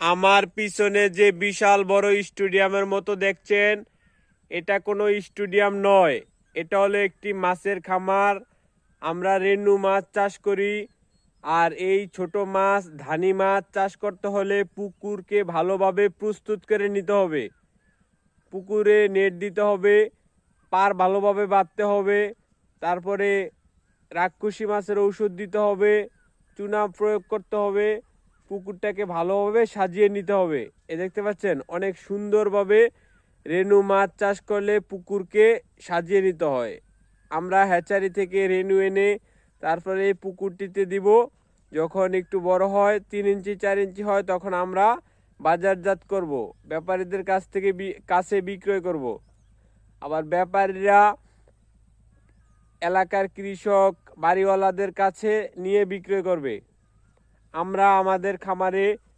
আমার পিছনে যে বিশাল বড় স্টেডিয়ামের মতো দেখছেন, এটা কোনো স্টেডিয়াম নয়। এটা হলো একটি মাছের খামার। আমরা রেনু মাছ চাষ করি। আর এই ছোট মাছ, ধানি মাছ চাষ করতে হলে পুকুরকে ভালোভাবে প্রস্তুত করে নিতে হবে। পুকুরে নেট দিতে হবে, পার ভালোভাবে বাঁধতে হবে। তারপরে রাক্ষসী মাছের ঔষধ দিতে হবে, চুনা প্রয়োগ করতে হবে। পুকুরটাকে ভালোভাবে সাজিয়ে নিতে হবে। এ দেখতে পাচ্ছেন, অনেক সুন্দরভাবে রেনু মাছ চাষ করলে পুকুরকে সাজিয়ে নিতে হয়। আমরা হ্যাচারি থেকে রেনু এনে তারপরে এই পুকুরটিতে দিব। যখন একটু বড় হয়, 3 ইঞ্চি 4 ইঞ্চি হয়, তখন আমরা বাজারজাত করব, ব্যাপারীদের কাছ থেকে কাছে বিক্রয় করব। আবার ব্যাপারীরা এলাকার কৃষক বাড়িওয়ালাদের কাছে নিয়ে বিক্রয় করবে। আমরা আমাদের খামারে